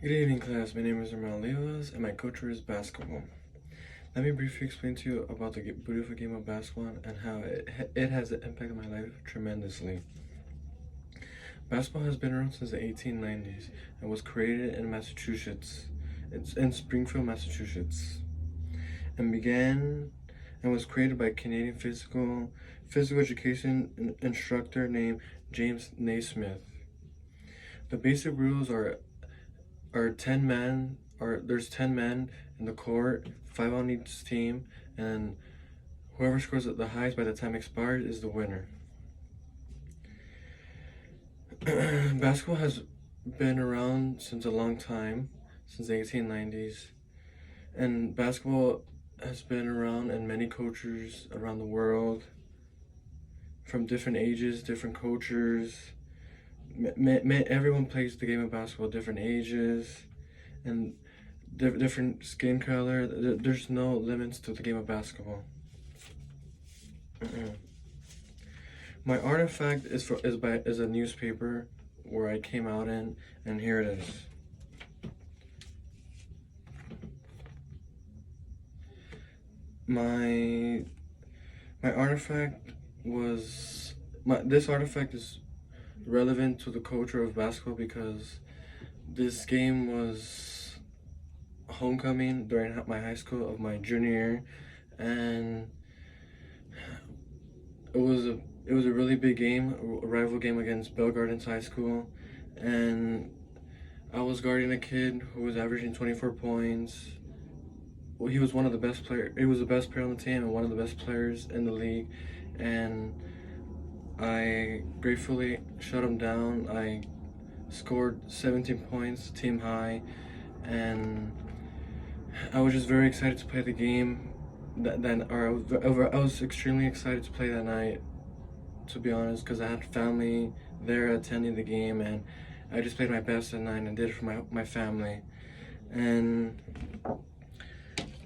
Good evening, class. My name is Romel Levas, and my culture is basketball. Let me briefly explain to you about the beautiful game of basketball and how it has impacted my life tremendously. Basketball has been around since the 1890s and was created in Massachusetts. It's in Springfield, Massachusetts, and began and was created by a Canadian physical education instructor named James Naismith. The basic rules are 10 men, or there's 10 men in the court, 5 on each team, and whoever scores the highest by the time expires is the winner. Basketball has been around since a long time, since the 1890s, and basketball has been around in many cultures around the world, from different ages, different cultures. Everyone plays the game of basketball, different ages, and different skin color. There's no limits to the game of basketball. My artifact is a newspaper where I came out in, and here it is. My artifact was this artifact is relevant to the culture of basketball because this game was homecoming during my high school of my junior year, and it was a really big game, a rival game against Bell Gardens High School, and I was guarding a kid who was averaging 24 points. Well, he was one of the best players. He was the best player on the team and one of the best players in the league, and I gratefully shut him down. I scored 17 points, team high, and I was just very excited to play the game. I was extremely excited to play that night, to be honest, because I had family there attending the game, and I just played my best that night and did it for my family. And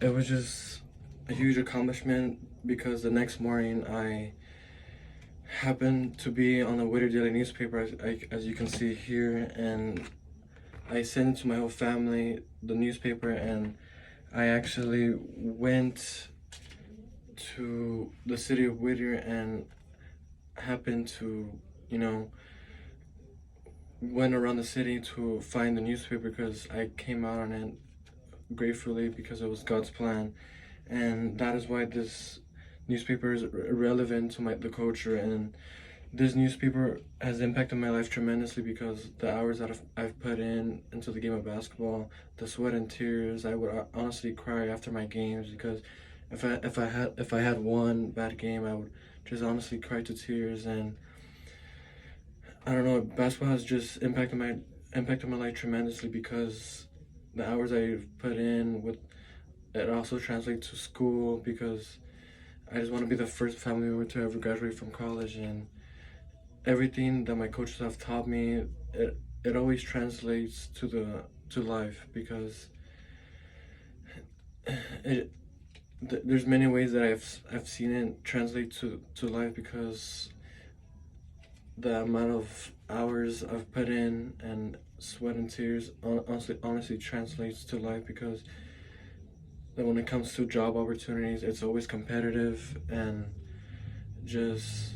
it was just a huge accomplishment because the next morning I happened to be on the Whittier Daily newspaper, as you can see here, and I sent it to my whole family, the newspaper, and I actually went to the city of Whittier and happened to, went around the city to find the newspaper because I came out on it gratefully because it was God's plan, and that is why this newspaper is relevant to the culture. And this newspaper has impacted my life tremendously because the hours that I've put into the game of basketball, the sweat and tears. I would honestly cry after my games because if I had one bad game, I would just honestly cry to tears. And I don't know, basketball has just impacted my life tremendously because the hours I've put in with it also translates to school because I just want to be the first family member to ever graduate from college, and everything that my coaches have taught me, it always translates to life because there's many ways that I've seen it translate to life because the amount of hours I've put in and sweat and tears honestly translates to life because that when it comes to job opportunities, it's always competitive, and just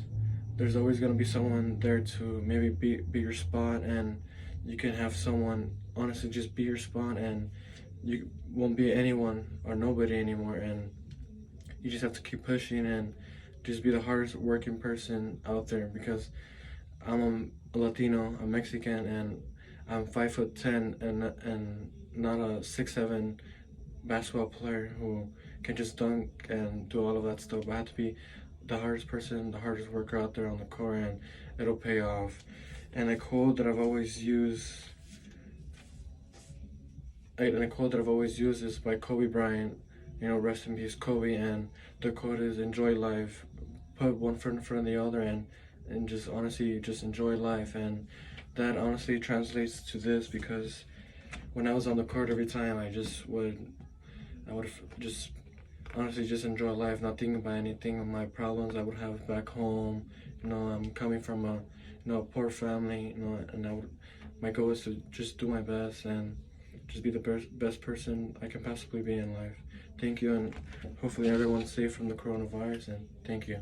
there's always going to be someone there to maybe be your spot, and you can have someone honestly just be your spot, and you won't be anyone or nobody anymore, and you just have to keep pushing and just be the hardest working person out there because I'm a Latino, I'm Mexican, and I'm 5'10" and not a 6'7" basketball player who can just dunk and do all of that stuff. I have to be the hardest person, the hardest worker out there on the court, and it'll pay off. And a quote that I've always used, is by Kobe Bryant. Rest in peace, Kobe. And the quote is, "Enjoy life. Put one foot in front of the other, and just honestly just enjoy life." And that honestly translates to this because when I was on the court every time, I would just honestly just enjoy life, not thinking about anything of my problems I would have back home. I'm coming from a poor family, and my goal is to just do my best and just be the best person I can possibly be in life. Thank you, and hopefully everyone's safe from the coronavirus, and thank you.